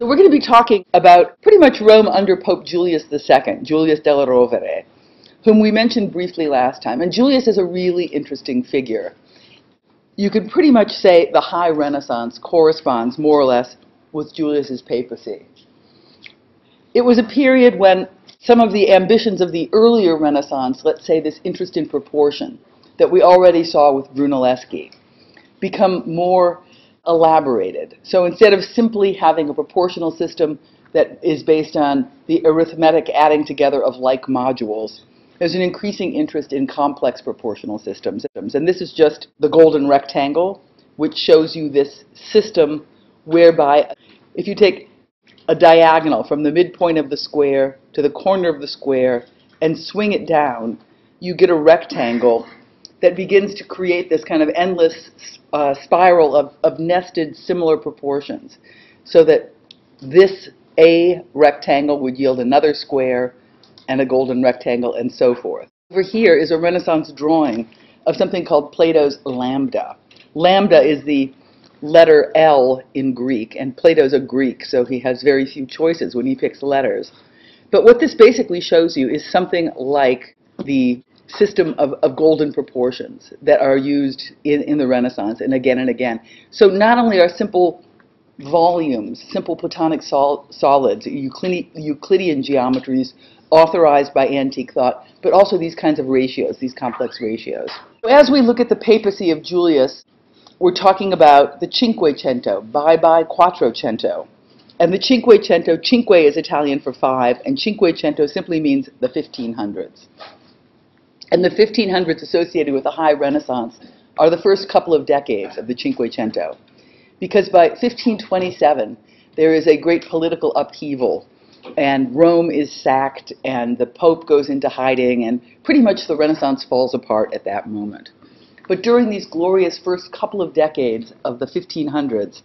So we're going to be talking about pretty much Rome under Pope Julius II, Julius della Rovere, whom we mentioned briefly last time. And Julius is a really interesting figure. You could pretty much say the High Renaissance corresponds more or less with Julius's papacy. It was a period when some of the ambitions of the earlier Renaissance, let's say this interest in proportion that we already saw with Brunelleschi, become more elaborated. So instead of simply having a proportional system that is based on the arithmetic adding together of like modules, there's an increasing interest in complex proportional systems. And this is just the golden rectangle, which shows you this system whereby if you take a diagonal from the midpoint of the square to the corner of the square and swing it down, you get a rectangle that begins to create this kind of endless spiral of nested similar proportions, so that this A rectangle would yield another square and a golden rectangle and so forth. Over here is a Renaissance drawing of something called Plato's lambda. Lambda is the letter L in Greek, and Plato's a Greek, so he has very few choices when he picks letters. But what this basically shows you is something like the system of golden proportions that are used in the Renaissance and again. So not only are simple volumes, simple Platonic solids, Euclidean geometries authorized by antique thought, but also these kinds of ratios, these complex ratios. So as we look at the papacy of Julius, we're talking about the Cinquecento, by Quattrocento. And the Cinquecento, cinque is Italian for five, and Cinquecento simply means the 1500s. And the 1500s associated with the High Renaissance are the first couple of decades of the Cinquecento. Because by 1527, there is a great political upheaval, and Rome is sacked, and the Pope goes into hiding, and pretty much the Renaissance falls apart at that moment. But during these glorious first couple of decades of the 1500s,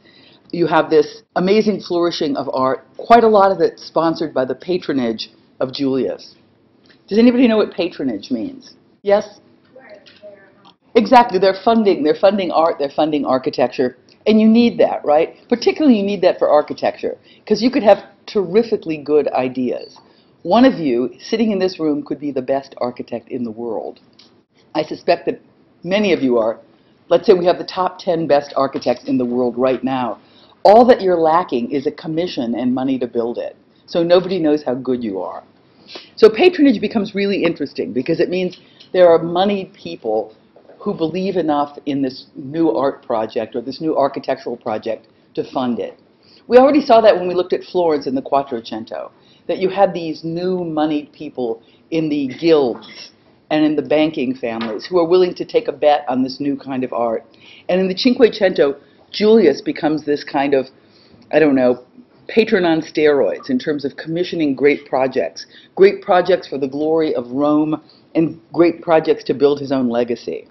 you have this amazing flourishing of art, quite a lot of it sponsored by the patronage of Julius. Does anybody know what patronage means? Yes? Exactly. They're funding art, they're funding architecture. And you need that, right? Particularly you need that for architecture, because you could have terrifically good ideas. One of you sitting in this room could be the best architect in the world. I suspect that many of you are. Let's say we have the top 10 best architects in the world right now. All that you're lacking is a commission and money to build it. So nobody knows how good you are. So patronage becomes really interesting because it means there are moneyed people who believe enough in this new art project or this new architectural project to fund it. We already saw that when we looked at Florence in the Quattrocento, that you had these new moneyed people in the guilds and in the banking families who are willing to take a bet on this new kind of art. And in the Cinquecento, Julius becomes this kind of, I don't know, patron on steroids in terms of commissioning great projects for the glory of Rome, and great projects to build his own legacy.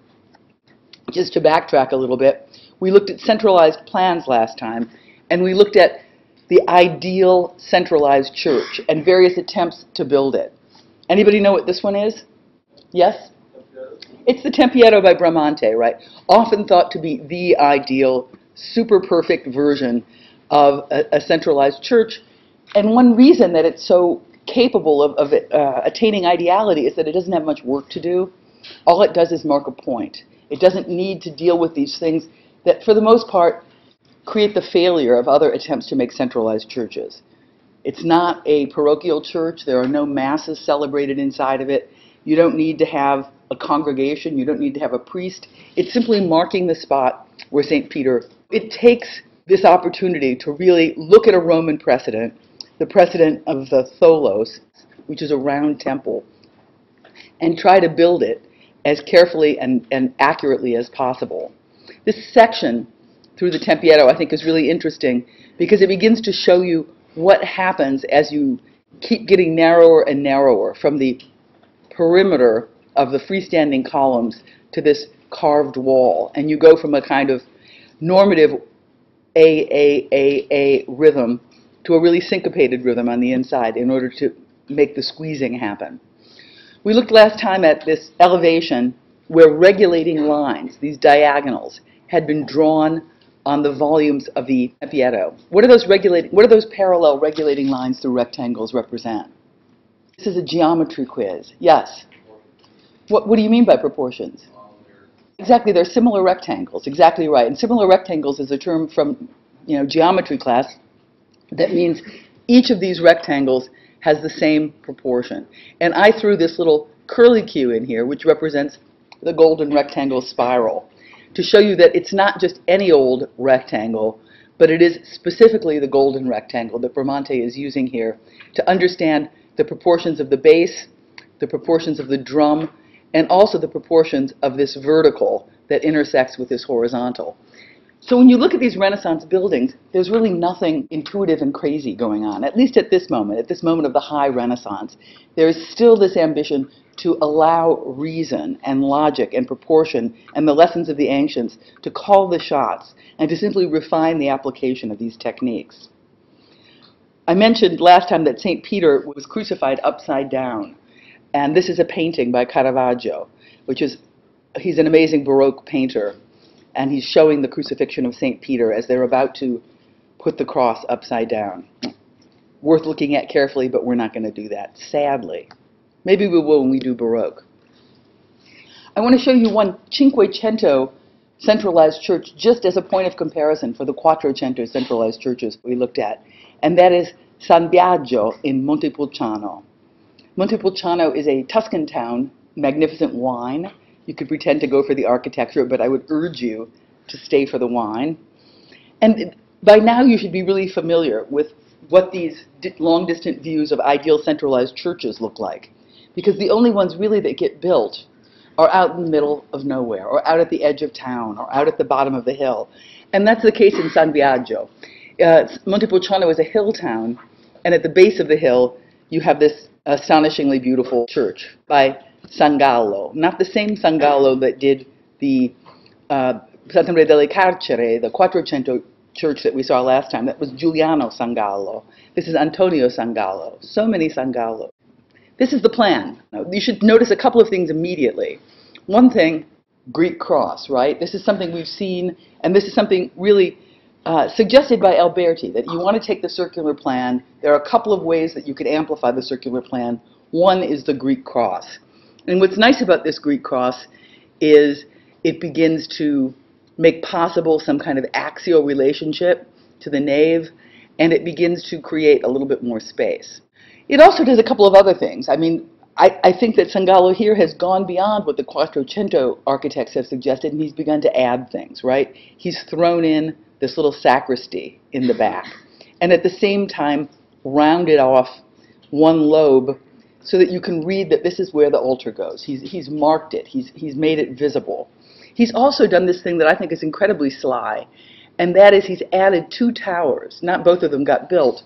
Just to backtrack a little bit, we looked at centralized plans last time, and we looked at the ideal centralized church and various attempts to build it. Anybody know what this one is? Yes? It's the Tempietto by Bramante, right? Often thought to be the ideal, super perfect version of a centralized church. And one reason that it's so capable of attaining ideality is that it doesn't have much work to do. All it does is mark a point. It doesn't need to deal with these things that, for the most part, create the failure of other attempts to make centralized churches. It's not a parochial church. There are no masses celebrated inside of it. You don't need to have a congregation. You don't need to have a priest. It's simply marking the spot where St. Peter. It takes this opportunity to really look at a Roman precedent, the precedent of the Tholos, which is a round temple, and try to build it as carefully and accurately as possible. This section through the Tempietto, I think, is really interesting because it begins to show you what happens as you keep getting narrower and narrower from the perimeter of the freestanding columns to this carved wall. And you go from a kind of normative A rhythm to a really syncopated rhythm on the inside in order to make the squeezing happen. We looked last time at this elevation where regulating lines, these diagonals, had been drawn on the volumes of the Pietro. What are those parallel regulating lines through rectangles represent? This is a geometry quiz. Yes. What do you mean by proportions? Exactly, they're similar rectangles. Exactly right. And similar rectangles is a term from geometry class that means each of these rectangles has the same proportion. And I threw this little curly Q in here, which represents the golden rectangle spiral, to show you that it's not just any old rectangle, but it is specifically the golden rectangle that Bramante is using here to understand the proportions of the base, the proportions of the drum, and also the proportions of this vertical that intersects with this horizontal. So when you look at these Renaissance buildings, there's really nothing intuitive and crazy going on, at least at this moment of the high Renaissance. There is still this ambition to allow reason and logic and proportion and the lessons of the ancients to call the shots and to simply refine the application of these techniques. I mentioned last time that St. Peter was crucified upside down. And this is a painting by Caravaggio, he's an amazing Baroque painter. And he's showing the crucifixion of St. Peter as they're about to put the cross upside down. Worth looking at carefully, but we're not going to do that, sadly. Maybe we will when we do Baroque. I want to show you one Cinquecento centralized church just as a point of comparison for the Quattrocento centralized churches we looked at. And that is San Biagio in Montepulciano. Montepulciano is a Tuscan town, magnificent wine. You could pretend to go for the architecture, but I would urge you to stay for the wine. And by now you should be really familiar with what these long-distant views of ideal centralized churches look like, because the only ones really that get built are out in the middle of nowhere, or out at the edge of town, or out at the bottom of the hill. And that's the case in San Biagio. Montepulciano is a hill town, and at the base of the hill you have this astonishingly beautiful church by San Gallo, not the same San Gallo that did the Santa Maria delle Carcere, the Quattrocento church that we saw last time. That was Giuliano San Gallo. This is Antonio San Gallo. So many San Gallo. This is the plan. Now, you should notice a couple of things immediately. One thing, Greek cross, right? This is something we've seen, and this is something really suggested by Alberti, that you want to take the circular plan. There are a couple of ways that you could amplify the circular plan. One is the Greek cross. And what's nice about this Greek cross is it begins to make possible some kind of axial relationship to the nave, and it begins to create a little bit more space. It also does a couple of other things. I mean, I think that San Gallo here has gone beyond what the Quattrocento architects have suggested, and he's begun to add things, right? He's thrown in this little sacristy in the back, and at the same time rounded off one lobe so that you can read that this is where the altar goes. He's marked it. He's made it visible. He's also done this thing that I think is incredibly sly, and that is he's added 2 towers. Not both of them got built,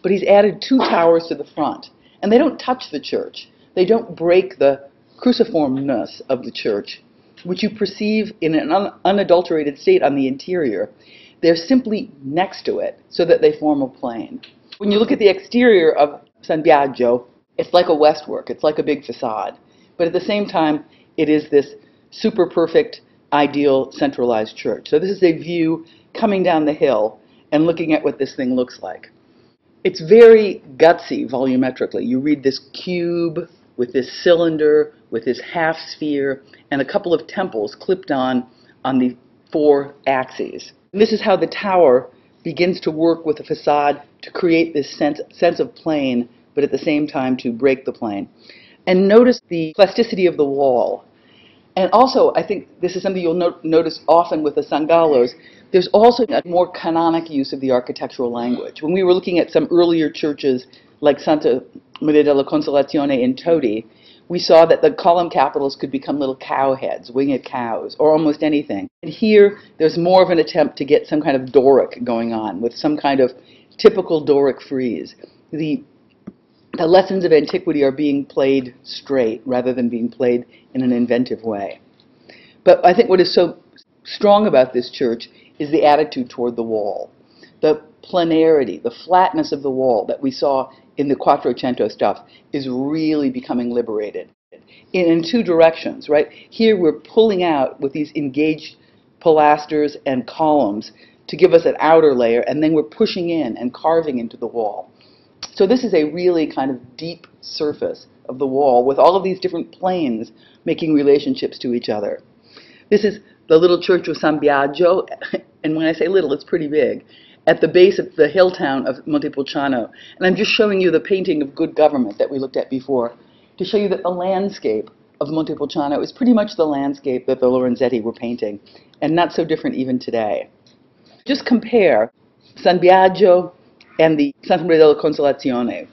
but he's added 2 towers to the front. And they don't touch the church. They don't break the cruciformness of the church, which you perceive in an unadulterated state on the interior. They're simply next to it so that they form a plane. When you look at the exterior of San Biagio, it's like a westwork. It's like a big facade. But at the same time, it is this super perfect, ideal, centralized church. So this is a view coming down the hill and looking at what this thing looks like. It's very gutsy volumetrically. You read this cube with this cylinder, with this half sphere, and a couple of temples clipped on the 4 axes. And this is how the tower begins to work with the facade to create this sense of plane, but at the same time to break the plane. And notice the plasticity of the wall. And also, I think this is something you'll notice often with the San Gallos. There's also a more canonic use of the architectural language. When we were looking at some earlier churches, like Santa Maria della Consolazione in Todi, we saw that the column capitals could become little cow heads, winged cows, or almost anything. And here, there's more of an attempt to get some kind of Doric going on, with some kind of typical Doric frieze. The lessons of antiquity are being played straight, rather than being played in an inventive way. But I think what is so strong about this church is the attitude toward the wall. The planarity, the flatness of the wall that we saw in the Quattrocento stuff is really becoming liberated in 2 directions, right? Here we're pulling out with these engaged pilasters and columns to give us an outer layer, and then we're pushing in and carving into the wall. So this is a really kind of deep surface of the wall with all of these different planes making relationships to each other. This is the little church of San Biagio, and when I say little, it's pretty big, at the base of the hill town of Montepulciano. And I'm just showing you the painting of good government that we looked at before to show you that the landscape of Montepulciano is pretty much the landscape that the Lorenzetti were painting, and not so different even today. Just compare San Biagio and the Santa Maria della Consolazione.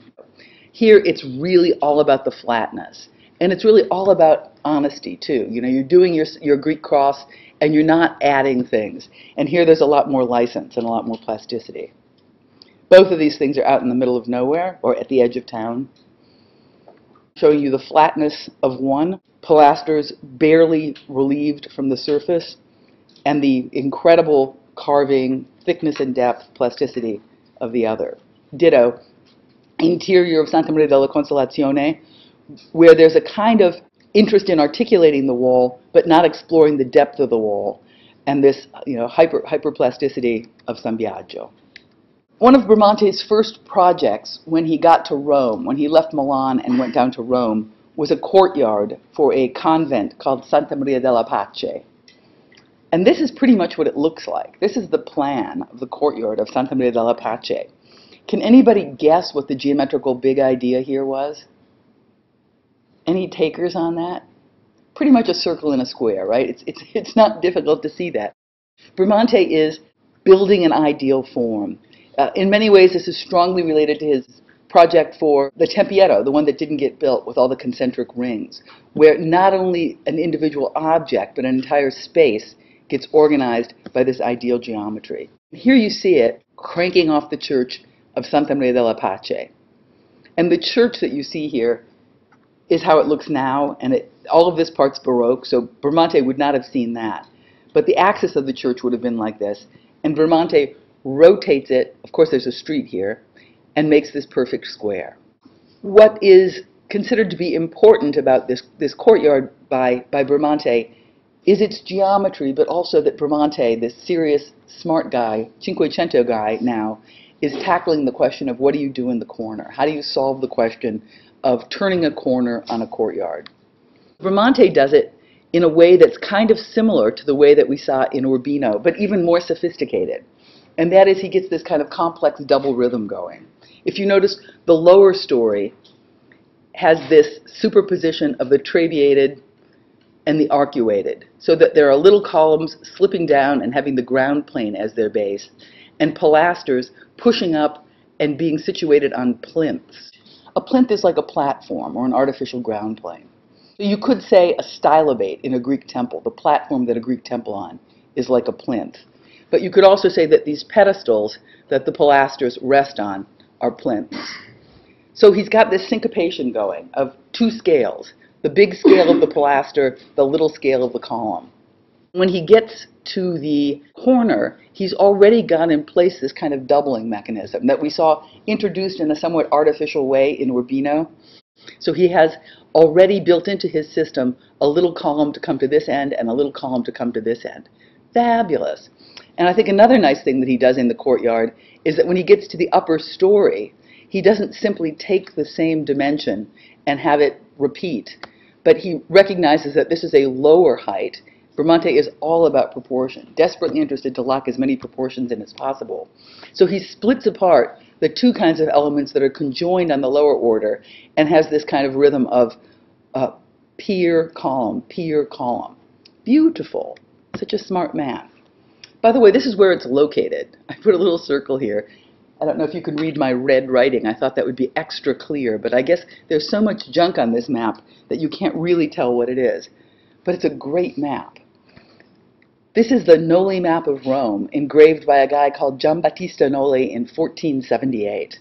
Here it's really all about the flatness. And it's really all about honesty, too. You know, you're doing your Greek cross, and you're not adding things. And here there's a lot more license and a lot more plasticity. Both of these things are out in the middle of nowhere, or at the edge of town. Showing you the flatness of one, pilasters barely relieved from the surface, and the incredible carving, thickness and depth, plasticity of the other. Ditto, interior of Santa Maria della Consolazione, where there's a kind of interest in articulating the wall, but not exploring the depth of the wall, and this hyperplasticity of San Biagio. One of Bramante's first projects when he got to Rome, when he left Milan and went down to Rome, was a courtyard for a convent called Santa Maria della Pace. And this is pretty much what it looks like. This is the plan of the courtyard of Santa Maria della Pace. Can anybody guess what the geometrical big idea here was? Any takers on that? Pretty much a circle and a square, right? It's not difficult to see that. Bramante is building an ideal form. In many ways, this is strongly related to his project for the Tempietto, the one that didn't get built with all the concentric rings, where not only an individual object, but an entire space gets organized by this ideal geometry. Here you see it cranking off the church of Santa Maria della Pace. And the church that you see here is how it looks now, and all of this part's Baroque, so Bramante would not have seen that. But the axis of the church would have been like this, and Bramante rotates it, of course there's a street here, and makes this perfect square. What is considered to be important about this courtyard by Bramante is its geometry, but also that Bramante, this serious, smart guy, Cinquecento guy now, is tackling the question of what do you do in the corner? How do you solve the question of turning a corner on a courtyard? Bramante does it in a way that's kind of similar to the way that we saw in Urbino, but even more sophisticated. And that is he gets this kind of complex double rhythm going. If you notice, the lower story has this superposition of the trabeated and the arcuated, so that there are little columns slipping down and having the ground plane as their base, and pilasters pushing up and being situated on plinths. A plinth is like a platform or an artificial ground plane. So you could say a stylobate in a Greek temple, the platform that a Greek temple on, is like a plinth. But you could also say that these pedestals that the pilasters rest on are plinths. So he's got this syncopation going of two scales, the big scale of the pilaster, the little scale of the column. When he gets to the corner, he's already got in place this kind of doubling mechanism that we saw introduced in a somewhat artificial way in Urbino. So he has already built into his system a little column to come to this end and a little column to come to this end. Fabulous. And I think another nice thing that he does in the courtyard is that when he gets to the upper story, he doesn't simply take the same dimension and have it repeat, but he recognizes that this is a lower height. Bramante is all about proportion, desperately interested to lock as many proportions in as possible. So he splits apart the two kinds of elements that are conjoined on the lower order and has this kind of rhythm of pier, column, pier, column. Beautiful. Such a smart man. By the way, this is where it's located. I put a little circle here. I don't know if you can read my red writing. I thought that would be extra clear, but I guess there's so much junk on this map that you can't really tell what it is. But it's a great map. This is the Noli map of Rome, engraved by a guy called Giambattista Noli in 1478.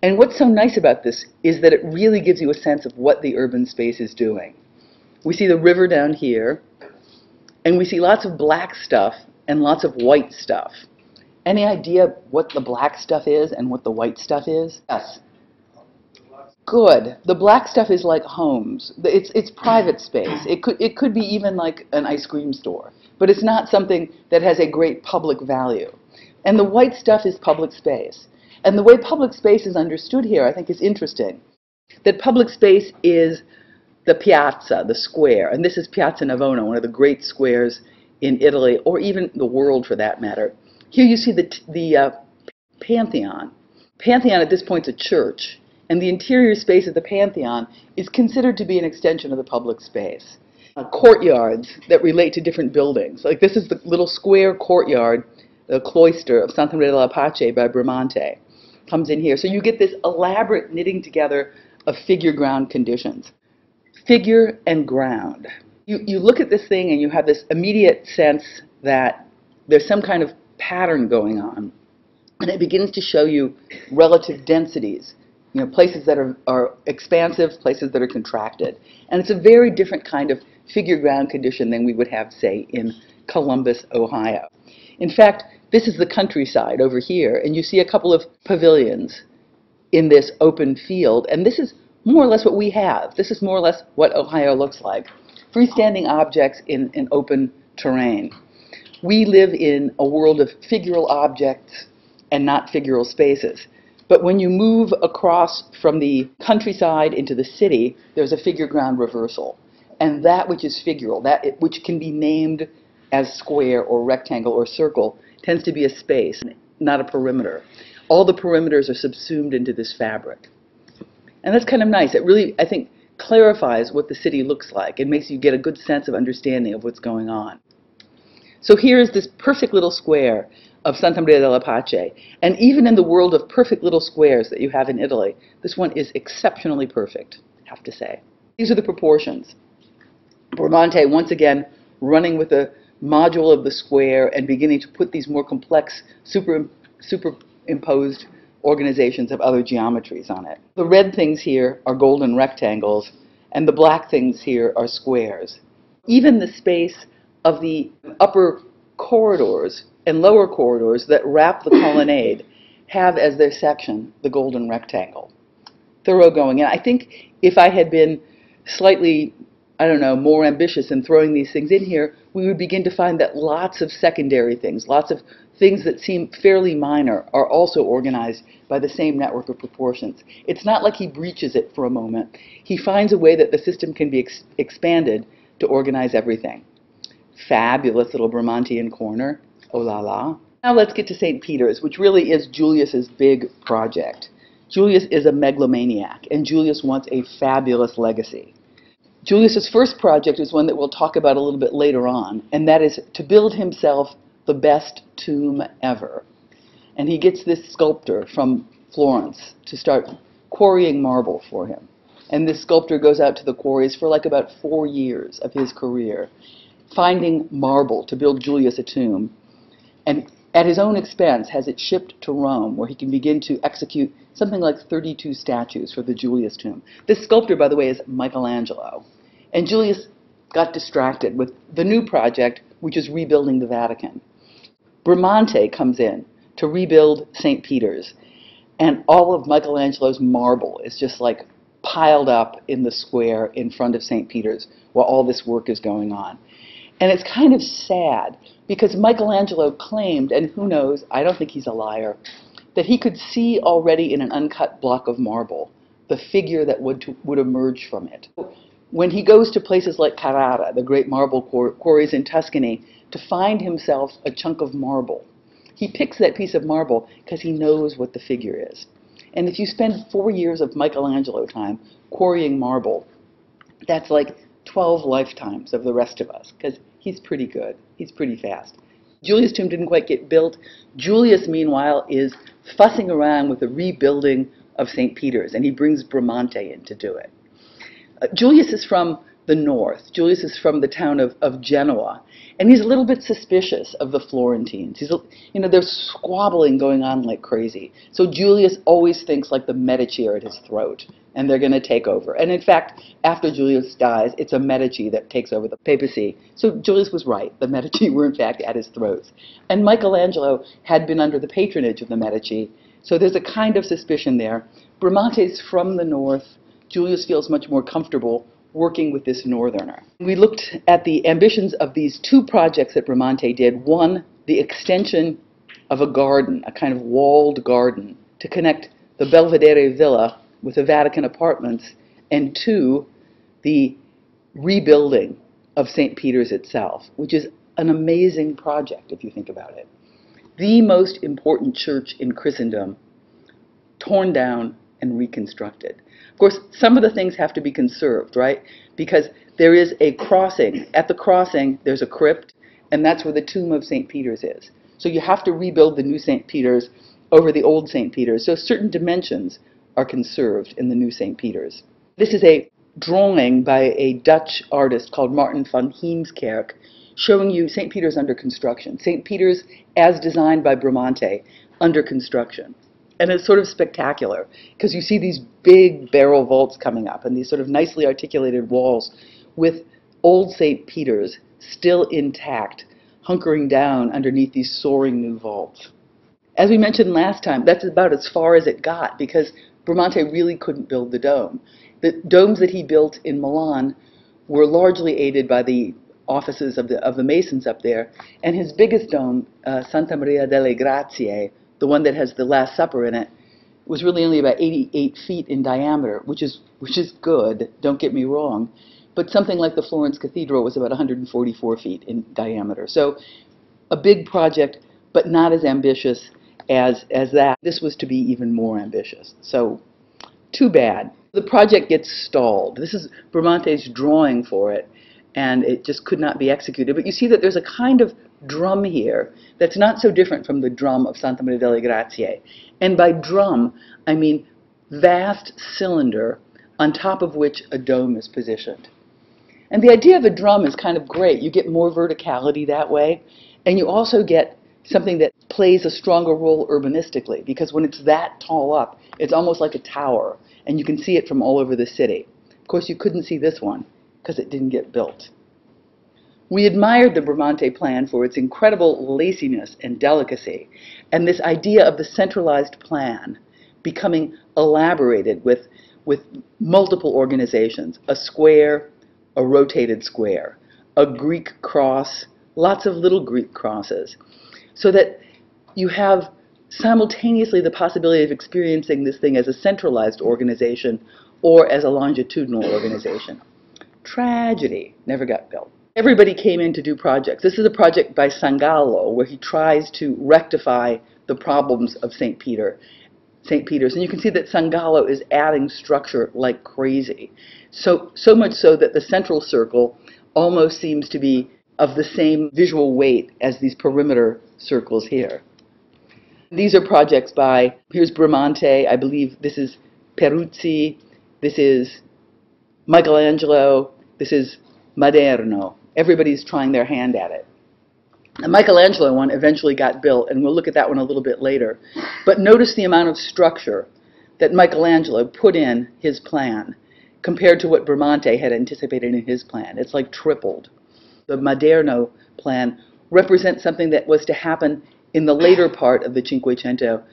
And what's so nice about this is that it really gives you a sense of what the urban space is doing. We see the river down here, and we see lots of black stuff and lots of white stuff. Any idea what the black stuff is and what the white stuff is? Yes. Good. The black stuff is like homes. It's private space. It could be even like an ice cream store. but it's not something that has a great public value. And the white stuff is public space. And the way public space is understood here, I think, is interesting. That public space is the piazza, the square, and this is Piazza Navona, one of the great squares in Italy, or even the world for that matter. Here you see the Pantheon. Pantheon at this point is a church, and the interior space of the Pantheon is considered to be an extension of the public space. Courtyards that relate to different buildings. Like this is the little square courtyard, the cloister of Santa Maria della Pace by Bramante, comes in here. So you get this elaborate knitting together of figure ground conditions. Figure and ground. You look at this thing and you have this immediate sense that there's some kind of pattern going on. And it begins to show you relative densities, places that are expansive, places that are contracted. And it's a very different kind of figure ground condition than we would have, say, in Columbus, Ohio. In fact, this is the countryside over here, and you see a couple of pavilions in this open field, and this is more or less what we have. This is more or less what Ohio looks like. Freestanding objects in open terrain. We live in a world of figural objects and not figural spaces. But when you move across from the countryside into the city, there's a figure ground reversal. And that which is figural, that which can be named as square or rectangle or circle, tends to be a space, not a perimeter. All the perimeters are subsumed into this fabric. And that's kind of nice. It really, I think, clarifies what the city looks like. It makes you get a good sense of understanding of what's going on. So here is this perfect little square of Santa Maria della Pace. And even in the world of perfect little squares that you have in Italy, this one is exceptionally perfect, I have to say. These are the proportions. Bramante, once again, running with the module of the square and beginning to put these more complex superimposed organizations of other geometries on it. The red things here are golden rectangles, and the black things here are squares. Even the space of the upper corridors and lower corridors that wrap the colonnade have as their section the golden rectangle. Thoroughgoing. And I think if I had been slightly, more ambitious in throwing these things in here, we would begin to find that lots of secondary things, lots of things that seem fairly minor are also organized by the same network of proportions. It's not like he breaches it for a moment. He finds a way that the system can be expanded to organize everything. Fabulous little Bramantian corner. Oh la la. Now let's get to St. Peter's, which really is Julius's big project. Julius is a megalomaniac, and Julius wants a fabulous legacy. Julius's first project is one that we'll talk about a little bit later on, and that is to build himself the best tomb ever. And he gets this sculptor from Florence to start quarrying marble for him. And this sculptor goes out to the quarries for like about 4 years of his career, finding marble to build Julius a tomb, and at his own expense has it shipped to Rome, where he can begin to execute something like 32 statues for the Julius tomb. This sculptor, by the way, is Michelangelo. And Julius got distracted with the new project, which is rebuilding the Vatican. Bramante comes in to rebuild St. Peter's, and all of Michelangelo's marble is just like piled up in the square in front of St. Peter's while all this work is going on. And it's kind of sad, because Michelangelo claimed, and who knows, I don't think he's a liar, that he could see already in an uncut block of marble the figure that would emerge from it. When he goes to places like Carrara, the great marble quarries in Tuscany, to find himself a chunk of marble, he picks that piece of marble because he knows what the figure is. And if you spend 4 years of Michelangelo time quarrying marble, that's like 12 lifetimes of the rest of us, because he's pretty good. He's pretty fast. Julius' tomb didn't quite get built. Julius, meanwhile, is fussing around with the rebuilding of St. Peter's, and he brings Bramante in to do it. Julius is from the north. Julius is from the town of Genoa, and he's a little bit suspicious of the Florentines. There's squabbling going on like crazy. So Julius always thinks like the Medici are at his throat, and they're going to take over. And in fact, after Julius dies, it's a Medici that takes over the papacy. So Julius was right. The Medici were in fact at his throats. And Michelangelo had been under the patronage of the Medici, so there's a kind of suspicion there. Bramante's from the north. Julius feels much more comfortable working with this northerner. We looked at the ambitions of these two projects that Bramante did. One, the extension of a garden, a kind of walled garden, to connect the Belvedere Villa with the Vatican apartments, and two, the rebuilding of St. Peter's itself, which is an amazing project if you think about it. The most important church in Christendom, torn down and reconstructed. Of course, some of the things have to be conserved, right? Because there is a crossing. At the crossing, there's a crypt, and that's where the tomb of St. Peter's is. So you have to rebuild the new St. Peter's over the old St. Peter's. So certain dimensions are conserved in the new St. Peter's. This is a drawing by a Dutch artist called Martin van Heemskerk, showing you St. Peter's under construction. St. Peter's as designed by Bramante, under construction. And it's sort of spectacular, because you see these big barrel vaults coming up and these sort of nicely articulated walls with old St. Peter's still intact, hunkering down underneath these soaring new vaults. As we mentioned last time, that's about as far as it got, because Bramante really couldn't build the dome. The domes that he built in Milan were largely aided by the offices of the Masons up there, and his biggest dome, Santa Maria delle Grazie, the one that has the Last Supper in it, was really only about 88 feet in diameter, which is good, don't get me wrong, but something like the Florence Cathedral was about 144 feet in diameter. So a big project, but not as ambitious as that. This was to be even more ambitious. So too bad. The project gets stalled. This is Bramante's drawing for it, and it just could not be executed. But you see that there's a kind of drum here that's not so different from the drum of Santa Maria delle Grazie. And by drum, I mean vast cylinder on top of which a dome is positioned. And the idea of a drum is kind of great. You get more verticality that way, and you also get something that plays a stronger role urbanistically, because when it's that tall up, it's almost like a tower, and you can see it from all over the city. Of course, you couldn't see this one, because it didn't get built. We admired the Bramante plan for its incredible laciness and delicacy, and this idea of the centralized plan becoming elaborated with multiple organizations, a square, a rotated square, a Greek cross, lots of little Greek crosses, so that you have simultaneously the possibility of experiencing this thing as a centralized organization or as a longitudinal organization. Tragedy, never got built. Everybody came in to do projects. This is a project by Sangallo where he tries to rectify the problems of St. Peter's. And you can see that Sangallo is adding structure like crazy. So much so that the central circle almost seems to be of the same visual weight as these perimeter circles here. These are projects by, here's Bramante, I believe this is Peruzzi, this is Michelangelo, this is Maderno. Everybody's trying their hand at it. The Michelangelo one eventually got built, and we'll look at that one a little bit later. But notice the amount of structure that Michelangelo put in his plan compared to what Bramante had anticipated in his plan. It's like tripled. The Maderno plan represents something that was to happen in the later part of the Cinquecento,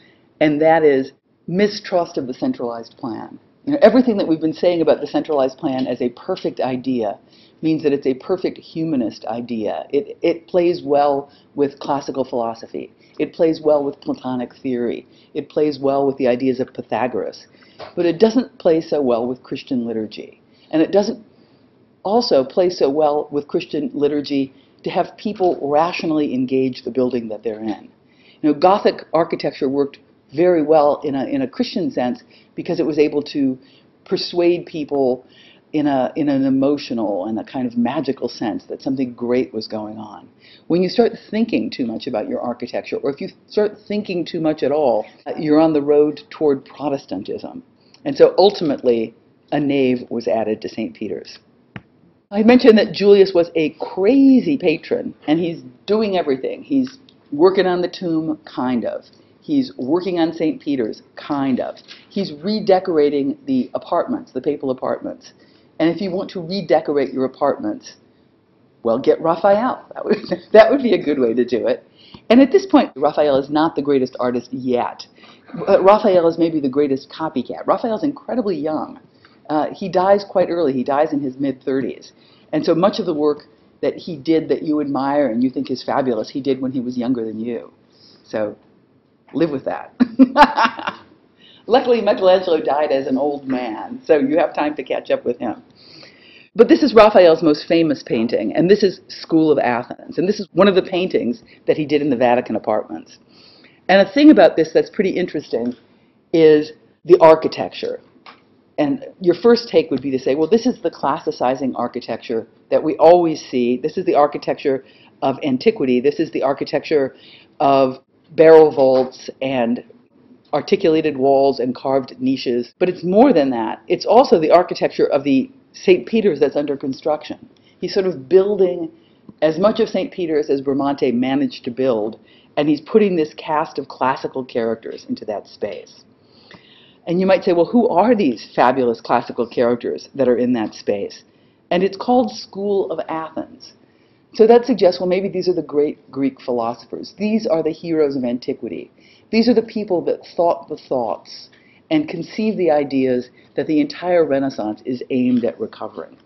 and that is mistrust of the centralized plan. You know, everything that we've been saying about the centralized plan as a perfect idea means that it's a perfect humanist idea. It plays well with classical philosophy. It plays well with Platonic theory. It plays well with the ideas of Pythagoras. But it doesn't play so well with Christian liturgy. And it doesn't also play so well with Christian liturgy to have people rationally engage the building that they're in. You know, Gothic architecture worked very well in a Christian sense because it was able to persuade people in an emotional and a kind of magical sense that something great was going on. When you start thinking too much about your architecture, or if you start thinking too much at all, you're on the road toward Protestantism. And so ultimately, a nave was added to St. Peter's. I mentioned that Julius was a crazy patron, and he's doing everything. He's working on the tomb, kind of. He's working on St. Peter's, kind of. He's redecorating the apartments, the papal apartments. And if you want to redecorate your apartments, well, get Raphael. That would be a good way to do it. And at this point, Raphael is not the greatest artist yet. Raphael is maybe the greatest copycat. Raphael's incredibly young. he dies quite early. He dies in his mid-30s. And so much of the work that he did that you admire and you think is fabulous, he did when he was younger than you. So live with that. Luckily, Michelangelo died as an old man, so you have time to catch up with him. But this is Raphael's most famous painting, and this is School of Athens. And this is one of the paintings that he did in the Vatican apartments. And a thing about this that's pretty interesting is the architecture. And your first take would be to say, well, this is the classicizing architecture that we always see. This is the architecture of antiquity. This is the architecture of barrel vaults and articulated walls and carved niches. But it's more than that. It's also the architecture of the St. Peter's that's under construction. He's sort of building as much of St. Peter's as Bramante managed to build, and he's putting this cast of classical characters into that space. And you might say, well, who are these fabulous classical characters that are in that space? And it's called School of Athens. So that suggests, well, maybe these are the great Greek philosophers. These are the heroes of antiquity. These are the people that thought the thoughts and conceived the ideas that the entire Renaissance is aimed at recovering.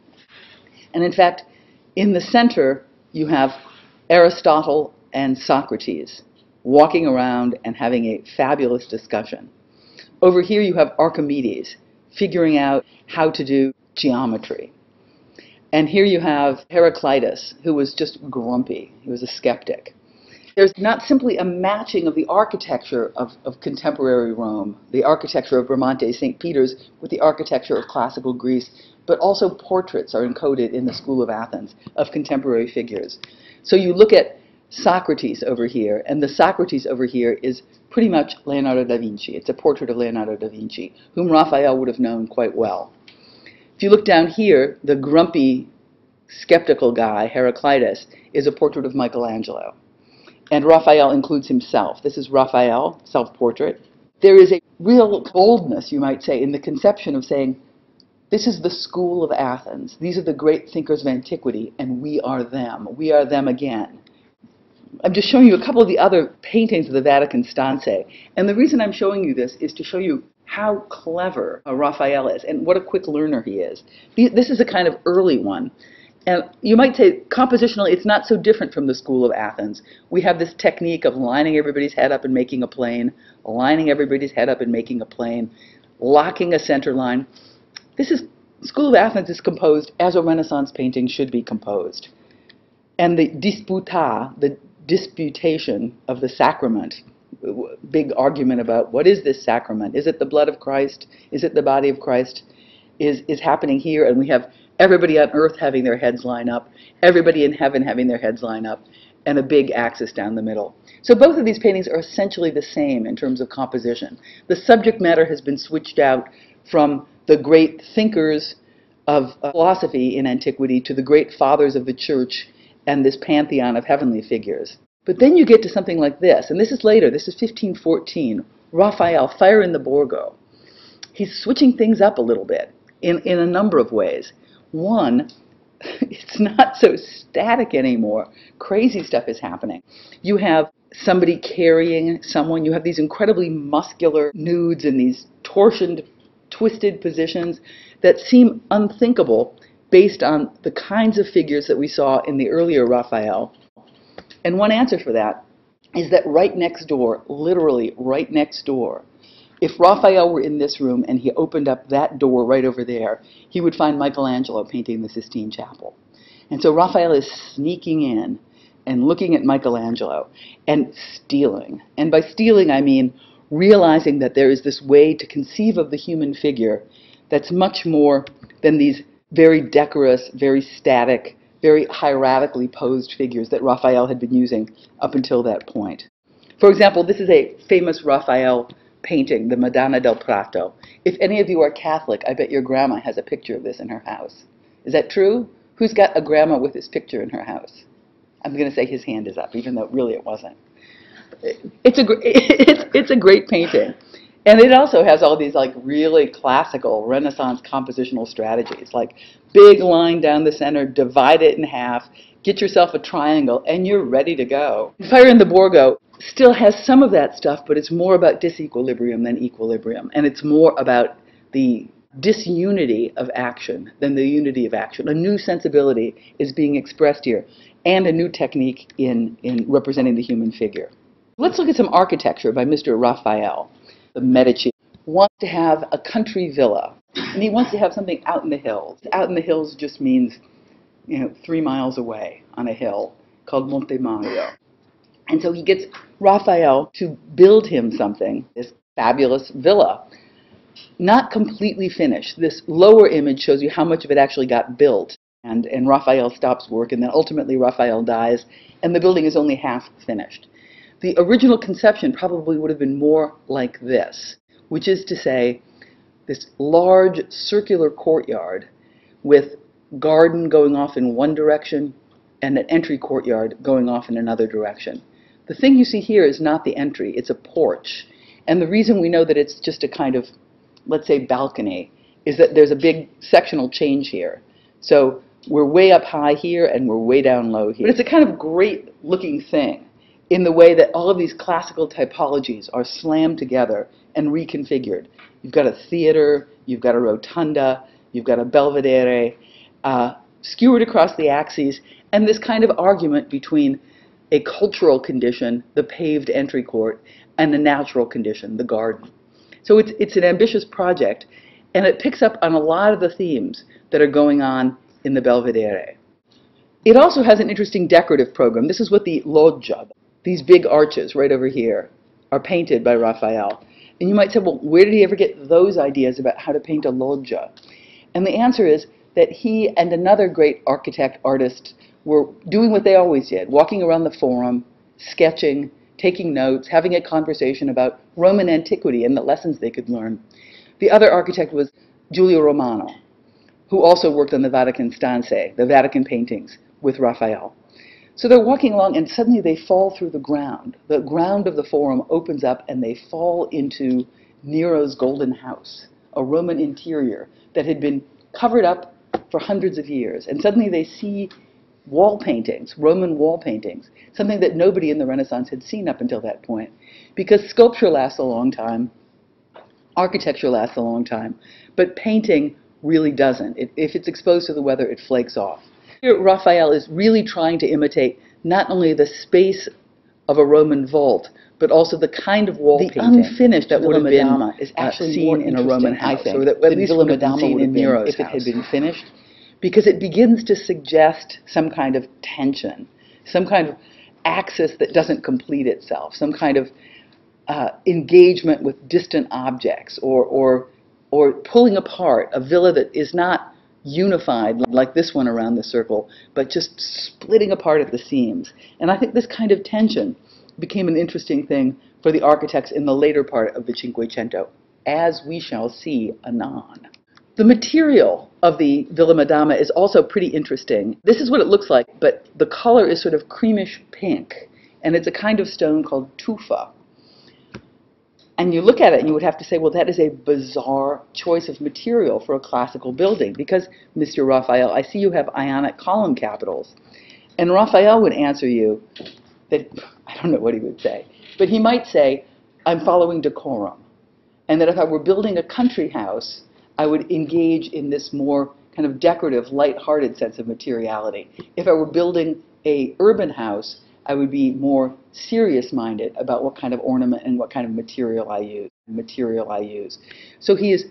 And in fact, in the center, you have Aristotle and Socrates walking around and having a fabulous discussion. Over here you have Archimedes figuring out how to do geometry. And here you have Heraclitus, who was just grumpy. He was a skeptic. There's not simply a matching of the architecture of contemporary Rome, the architecture of Bramante's St. Peter's, with the architecture of classical Greece, but also portraits are encoded in the School of Athens of contemporary figures. So you look at Socrates over here, and the Socrates over here is pretty much Leonardo da Vinci. It's a portrait of Leonardo da Vinci, whom Raphael would have known quite well. If you look down here, the grumpy, skeptical guy, Heraclitus, is a portrait of Michelangelo. And Raphael includes himself. This is Raphael, self-portrait. There is a real boldness, you might say, in the conception of saying, this is the School of Athens. These are the great thinkers of antiquity, and we are them. We are them again. I'm just showing you a couple of the other paintings of the Vatican stanze. And the reason I'm showing you this is to show you how clever Raphael is and what a quick learner he is. This is a kind of early one. And you might say, compositionally, it's not so different from the School of Athens. We have this technique of lining everybody's head up and making a plane, lining everybody's head up and making a plane, locking a center line. School of Athens is composed as a Renaissance painting should be composed. And the disputa, the disputation of the sacrament, big argument about what is this sacrament? Is it the blood of Christ? Is it the body of Christ? Is happening here, and we have everybody on earth having their heads line up, everybody in heaven having their heads line up, and a big axis down the middle. So both of these paintings are essentially the same in terms of composition. The subject matter has been switched out from the great thinkers of philosophy in antiquity to the great fathers of the church and this pantheon of heavenly figures. But then you get to something like this, and this is later, this is 1514, Raphael, Fire in the Borgo. He's switching things up a little bit in a number of ways. One, it's not so static anymore. Crazy stuff is happening. You have somebody carrying someone. You have these incredibly muscular nudes in these torsioned, twisted positions that seem unthinkable based on the kinds of figures that we saw in the earlier Raphael. And one answer for that is that right next door, literally right next door, if Raphael were in this room and he opened up that door right over there, he would find Michelangelo painting the Sistine Chapel. And so Raphael is sneaking in and looking at Michelangelo and stealing. And by stealing, I mean realizing that there is this way to conceive of the human figure that's much more than these very decorous, very static, very hieratically posed figures that Raphael had been using up until that point. For example, this is a famous Raphael painting, the Madonna del Prato. If any of you are Catholic, I bet your grandma has a picture of this in her house. Is that true? Who's got a grandma with this picture in her house? I'm going to say his hand is up, even though really it wasn't. It's a great painting. And it also has all these like really classical Renaissance compositional strategies, like big line down the center, divide it in half, get yourself a triangle, and you're ready to go. Fire in the Borgo still has some of that stuff, but it's more about disequilibrium than equilibrium. And it's more about the disunity of action than the unity of action. A new sensibility is being expressed here, and a new technique in representing the human figure. Let's look at some architecture by Mr. Raphael. The Medici wants to have a country villa, and he wants to have something out in the hills. Out in the hills just means, 3 miles away on a hill called Monte Mario. And so he gets Raphael to build him something, this fabulous villa. Not completely finished. This lower image shows you how much of it actually got built. And Raphael stops work, and then ultimately Raphael dies, and the building is only half finished. The original conception probably would have been more like this, which is to say, this large circular courtyard with garden going off in one direction and an entry courtyard going off in another direction. The thing you see here is not the entry, it's a porch. And the reason we know that it's just a kind of, let's say, balcony, is that there's a big sectional change here. So we're way up high here and we're way down low here. But it's a kind of great looking thing in the way that all of these classical typologies are slammed together and reconfigured. You've got a theater, you've got a rotunda, you've got a belvedere, skewered across the axes, and this kind of argument between a cultural condition, the paved entry court, and a natural condition, the garden. So it's an ambitious project, and it picks up on a lot of the themes that are going on in the belvedere. It also has an interesting decorative program. This is what the loggia, these big arches right over here, are painted by Raphael. And you might say, well, where did he ever get those ideas about how to paint a loggia? And the answer is that he and another great architect, artist, were doing what they always did, walking around the Forum, sketching, taking notes, having a conversation about Roman antiquity and the lessons they could learn. The other architect was Giulio Romano, who also worked on the Vatican stanze, the Vatican paintings, with Raphael. So they're walking along, and suddenly they fall through the ground. The ground of the Forum opens up, and they fall into Nero's Golden House, a Roman interior that had been covered up for hundreds of years. And suddenly they see wall paintings, Roman wall paintings, something that nobody in the Renaissance had seen up until that point. Because sculpture lasts a long time, architecture lasts a long time, but painting really doesn't. If it's exposed to the weather, it flakes off. Here, Raphael is really trying to imitate not only the space of a Roman vault, but also the kind of wall painting. The unfinished that would have been is actually seen in a Roman house, or that at least would have been seen in Nero's if it had been finished, because it begins to suggest some kind of tension, some kind of axis that doesn't complete itself, some kind of engagement with distant objects, or pulling apart a villa that is not unified like this one around the circle, but just splitting apart at the seams. And I think this kind of tension became an interesting thing for the architects in the later part of the Cinquecento, as we shall see anon. The material of the Villa Madama is also pretty interesting. This is what it looks like, but the color is sort of creamish pink, and it's a kind of stone called tufa. And you look at it and you would have to say, well, that is a bizarre choice of material for a classical building, because, Mr. Raphael, I see you have Ionic column capitals. And Raphael would answer you that, I don't know what he would say, but he might say, I'm following decorum. And that if I were building a country house, I would engage in this more kind of decorative, light-hearted sense of materiality. If I were building an urban house, I would be more serious-minded about what kind of ornament and what kind of material I use. So he is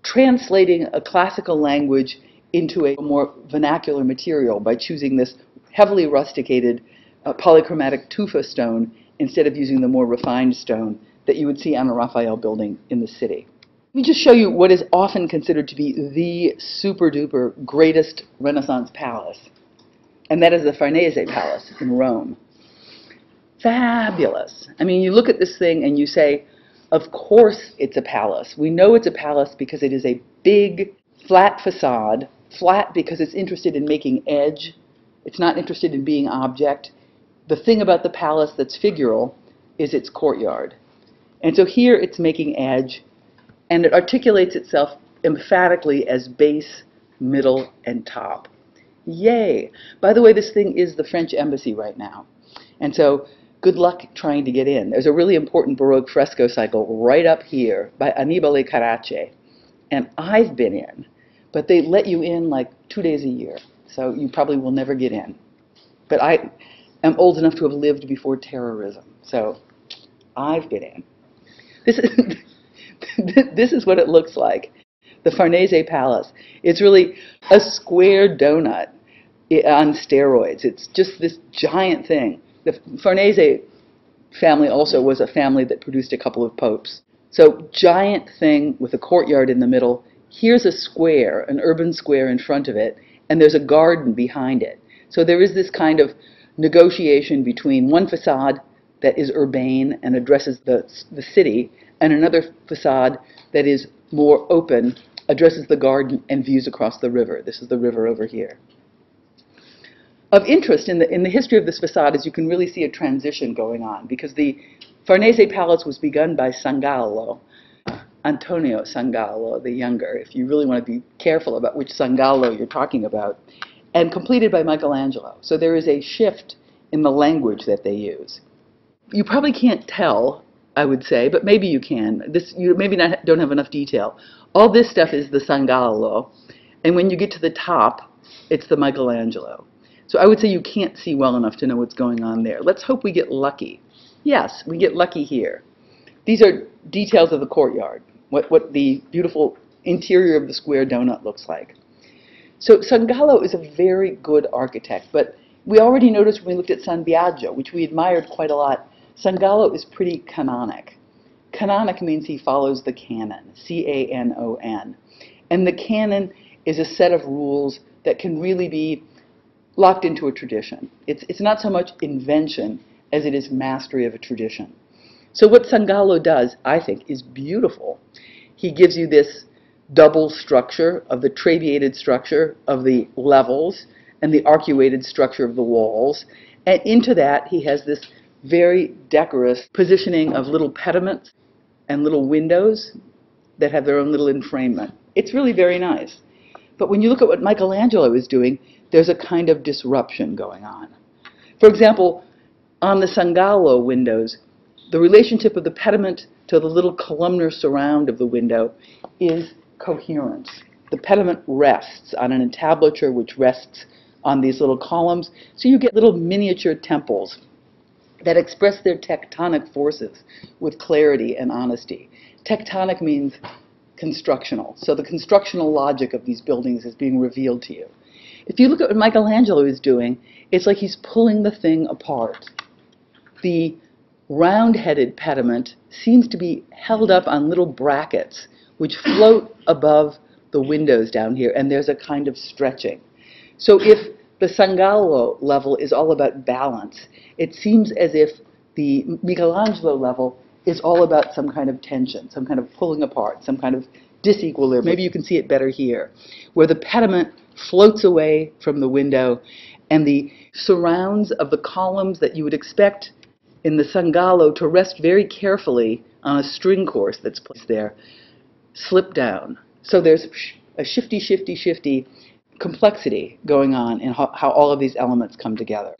translating a classical language into a more vernacular material by choosing this heavily rusticated polychromatic tufa stone instead of using the more refined stone that you would see on a Raphael building in the city. Let me just show you what is often considered to be the super-duper greatest Renaissance palace. And that is the Farnese Palace in Rome. Fabulous. I mean, you look at this thing and you say, of course it's a palace. We know it's a palace because it is a big, flat facade. Flat because it's interested in making edge. It's not interested in being object. The thing about the palace that's figural is its courtyard. And so here it's making edge, and it articulates itself emphatically as base, middle, and top. Yay! By the way, this thing is the French embassy right now. And so good luck trying to get in. There's a really important Baroque fresco cycle right up here by Annibale Carracci. and I've been in, but they let you in like 2 days a year, so you probably will never get in. But I am old enough to have lived before terrorism, so I've been in. This is, this is what it looks like, the Farnese Palace. It's really a square donut on steroids. It's just this giant thing. The Farnese family also was a family that produced a couple of popes. So giant thing with a courtyard in the middle. Here's a square, an urban square in front of it, and there's a garden behind it. So there is this kind of negotiation between one facade that is urbane and addresses the city, and another facade that is more open, addresses the garden and views across the river. This is the river over here. Of interest in the history of this facade is you can really see a transition going on, because the Farnese Palace was begun by Sangallo, Antonio Sangallo the Younger, if you really want to be careful about which Sangallo you're talking about, and completed by Michelangelo. So there is a shift in the language that they use. You probably can't tell, I would say, but maybe you can. You maybe don't have enough detail. All this stuff is the Sangallo, and when you get to the top, it's the Michelangelo. So I would say you can't see well enough to know what's going on there. Let's hope we get lucky. Yes, we get lucky here. These are details of the courtyard, what the beautiful interior of the square donut looks like. So Sangallo is a very good architect, but we already noticed when we looked at San Biagio, which we admired quite a lot, Sangallo is pretty canonic. Canonic means he follows the canon, C-A-N-O-N. And the canon is a set of rules that can really be locked into a tradition. It's not so much invention as it is mastery of a tradition. So what Sangallo does, I think, is beautiful. He gives you this double structure of the trabeated structure of the levels and the arcuated structure of the walls. And into that, he has this very decorous positioning of little pediments and little windows that have their own little enfrainment. It's really very nice. But when you look at what Michelangelo is doing, there's a kind of disruption going on. For example, on the Sangallo windows, the relationship of the pediment to the little columnar surround of the window is coherent. The pediment rests on an entablature which rests on these little columns, so you get little miniature temples that express their tectonic forces with clarity and honesty. Tectonic means constructional, so the constructional logic of these buildings is being revealed to you. If you look at what Michelangelo is doing, it's like he's pulling the thing apart. The round-headed pediment seems to be held up on little brackets which float above the windows down here, and there's a kind of stretching. So if the Sangallo level is all about balance, it seems as if the Michelangelo level is all about some kind of tension, some kind of pulling apart, some kind of disequilibrium. Maybe you can see it better here, where the pediment floats away from the window, and the surrounds of the columns that you would expect in the Sangallo to rest very carefully on a string course that's placed there, slip down. So there's a shifty complexity going on in how all of these elements come together.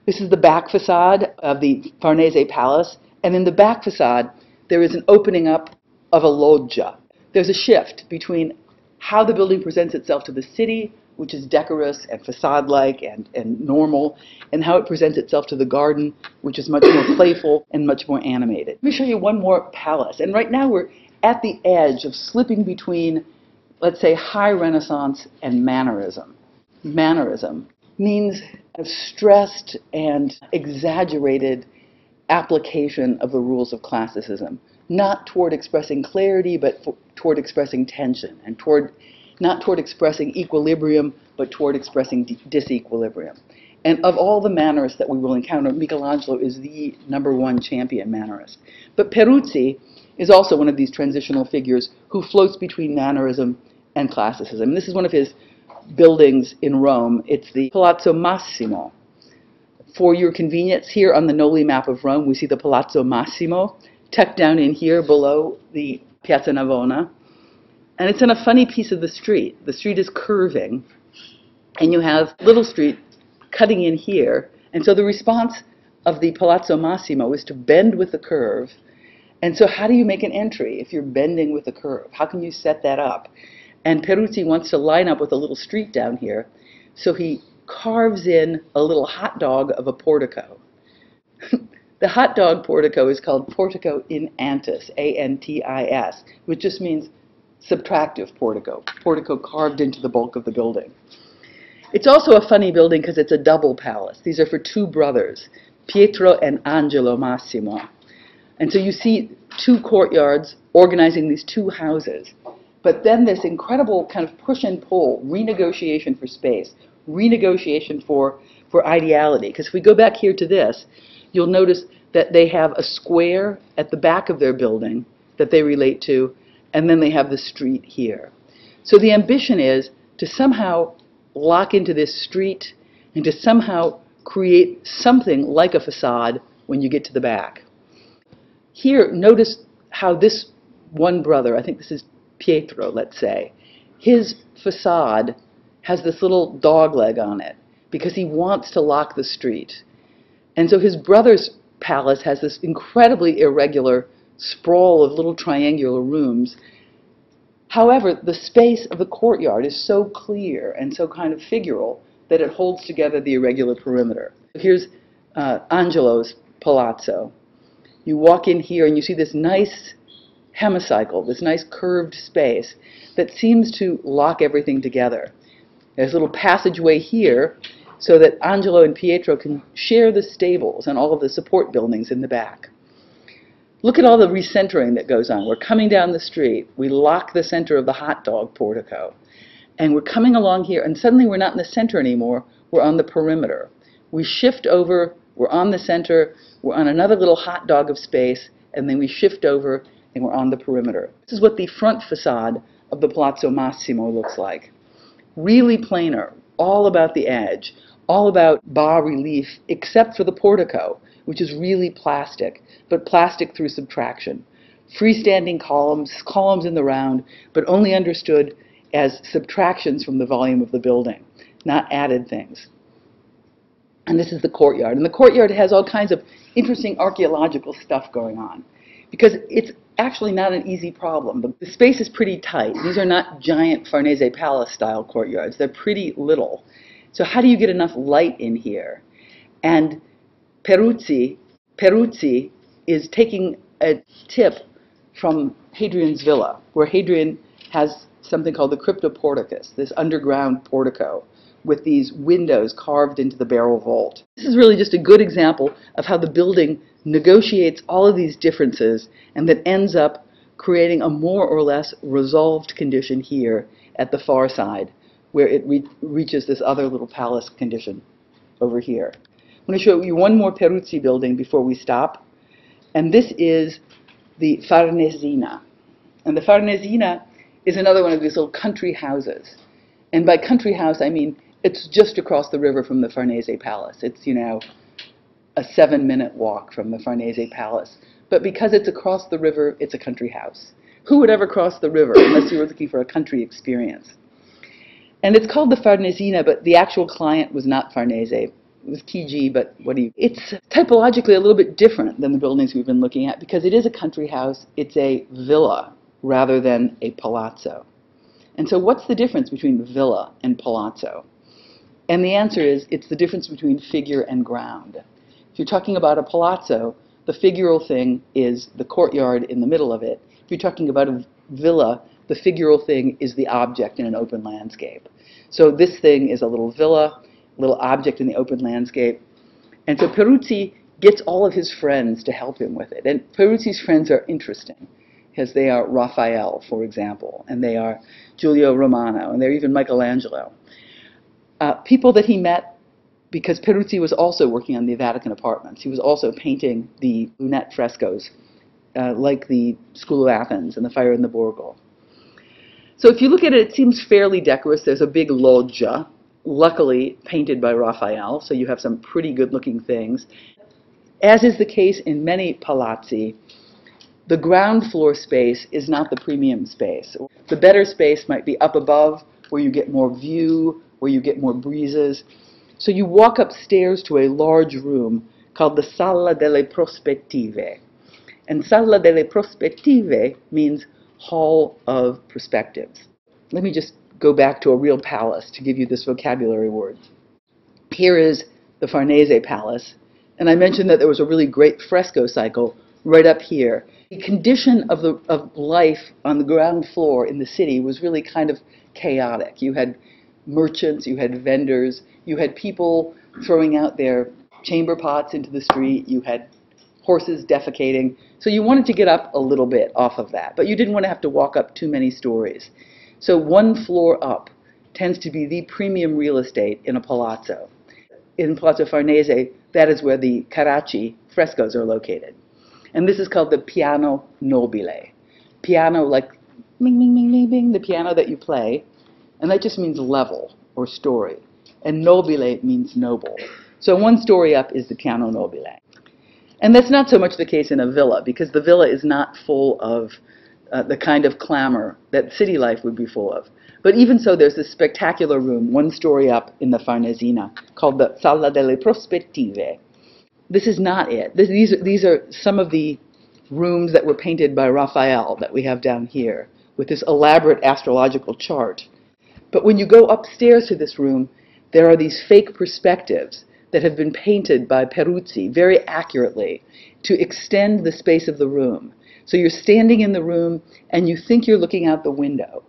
This is the back facade of the Farnese Palace, and in the back facade there is an opening up of a loggia. There's a shift between how the building presents itself to the city, which is decorous and facade-like and normal, and how it presents itself to the garden, which is much more playful and much more animated. Let me show you one more palace. And right now we're at the edge of slipping between, let's say, high Renaissance and mannerism. Mannerism means a stressed and exaggerated application of the rules of classicism, not toward expressing clarity, but toward expressing tension, and not toward expressing equilibrium, but toward expressing disequilibrium. And of all the mannerists that we will encounter, Michelangelo is the #1 champion mannerist. But Peruzzi is also one of these transitional figures who floats between mannerism and classicism. This is one of his buildings in Rome. It's the Palazzo Massimo. For your convenience, here on the Noli map of Rome, we see the Palazzo Massimo tucked down in here below the Piazza Navona. And it's on a funny piece of the street. The street is curving, and you have Little Street cutting in here. And so the response of the Palazzo Massimo is to bend with the curve And so how do you make an entry if you're bending with a curve? How can you set that up? And Peruzzi wants to line up with a little street down here, so he carves in a little hot dog of a portico. The hot dog portico is called portico in antis, A-N-T-I-S, which just means subtractive portico, portico carved into the bulk of the building. It's also a funny building because it's a double palace. These are for two brothers, Pietro and Angelo Massimo. And so you see two courtyards organizing these two houses. But then this incredible kind of push and pull, renegotiation for space, renegotiation for ideality. Because if we go back here to this, you'll notice that they have a square at the back of their building that they relate to, and then they have the street here. So the ambition is to somehow lock into this street and to somehow create something like a facade when you get to the back. Here, notice how this one brother, I think this is Pietro, let's say, his facade has this little dog leg on it because he wants to lock the street. And so his brother's palace has this incredibly irregular sprawl of little triangular rooms. However, the space of the courtyard is so clear and so kind of figural that it holds together the irregular perimeter. Here's Angelo's palazzo. You walk in here and you see this nice hemicycle, this nice curved space that seems to lock everything together. There's a little passageway here so that Angelo and Pietro can share the stables and all of the support buildings in the back. Look at all the recentering that goes on. We're coming down the street. We lock the center of the hot dog portico. And we're coming along here, and suddenly we're not in the center anymore. We're on the perimeter. We shift over. We're on the center. We're on another little hot dog of space. And then we shift over, and we're on the perimeter. This is what the front facade of the Palazzo Massimo looks like. Really planar, all about the edge, all about bas-relief, except for the portico, which is really plastic, but plastic through subtraction. Freestanding columns, columns in the round, but only understood as subtractions from the volume of the building, not added things. And this is the courtyard. And the courtyard has all kinds of interesting archaeological stuff going on, because it's actually not an easy problem. The space is pretty tight. These are not giant Farnese Palace-style courtyards. They're pretty little. So how do you get enough light in here? And Peruzzi is taking a tip from Hadrian's villa, where Hadrian has something called the cryptoporticus, this underground portico with these windows carved into the barrel vault. This is really just a good example of how the building negotiates all of these differences and that ends up creating a more or less resolved condition here at the far side, where it reaches this other little palace condition over here. I'm going to show you one more Peruzzi building before we stop, and this is the Farnesina. And the Farnesina is another one of these little country houses. And by country house, I mean it's just across the river from the Farnese Palace. It's, you know, a 7-minute walk from the Farnese Palace. But because it's across the river, it's a country house. Who would ever cross the river unless you were looking for a country experience? And it's called the Farnesina, but the actual client was not Farnese. It was TG, but it's typologically a little bit different than the buildings we've been looking at, because it is a country house. It's a villa rather than a palazzo. And so what's the difference between villa and palazzo? And the answer is it's the difference between figure and ground. If you're talking about a palazzo, the figural thing is the courtyard in the middle of it. If you're talking about a villa, the figural thing is the object in an open landscape. So this thing is a little villa, little object in the open landscape. And so Peruzzi gets all of his friends to help him with it. And Peruzzi's friends are interesting, because they are Raphael, for example, and they are Giulio Romano, and they're even Michelangelo. People that he met because Peruzzi was also working on the Vatican apartments. He was also painting the lunette frescoes, like the School of Athens and the Fire in the Borgo. So if you look at it, it seems fairly decorous. There's a big loggia, luckily painted by Raphael, so you have some pretty good-looking things. As is the case in many palazzi, the ground floor space is not the premium space. The better space might be up above, where you get more view, where you get more breezes. So you walk upstairs to a large room called the Sala delle Prospettive. And Sala delle Prospettive means Hall of Perspectives. Let me just go back to a real palace to give you this vocabulary word. Here is the Farnese Palace, and I mentioned that there was a really great fresco cycle right up here. The condition of life on the ground floor in the city was really kind of chaotic. You had merchants, you had vendors, you had people throwing out their chamber pots into the street, you had horses defecating. So you wanted to get up a little bit off of that, but you didn't want to have to walk up too many stories. So one floor up tends to be the premium real estate in a palazzo. In Palazzo Farnese, that is where the Carracci frescoes are located. And this is called the piano nobile. Piano, like bing, bing, bing, bing, bing, the piano that you play. And that just means level or story. And nobile means noble. So one story up is the piano nobile. And that's not so much the case in a villa, because the villa is not full of the kind of clamor that city life would be full of. But even so, there's this spectacular room, one story up in the Farnesina, called the Sala delle Prospettive. This is not it. These are some of the rooms that were painted by Raphael that we have down here, with this elaborate astrological chart. But when you go upstairs to this room, there are these fake perspectives that have been painted by Peruzzi very accurately to extend the space of the room. So you're standing in the room and you think you're looking out the window.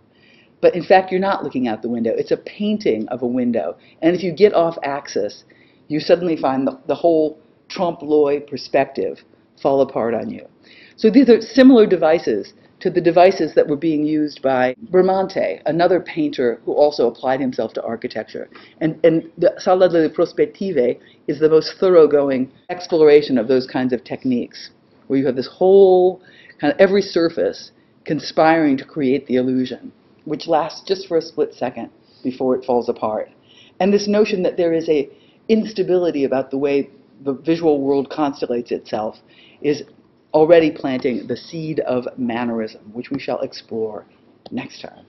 But in fact, you're not looking out the window. It's a painting of a window. And if you get off axis, you suddenly find the whole trompe-l'oeil perspective fall apart on you. So these are similar devices to the devices that were being used by Bramante, another painter who also applied himself to architecture. And the Sala delle Prospettive is the most thoroughgoing exploration of those kinds of techniques, where you have this whole, kind of every surface conspiring to create the illusion, which lasts just for a split second before it falls apart. And this notion that there is an instability about the way the visual world constellates itself is already planting the seed of mannerism, which we shall explore next time.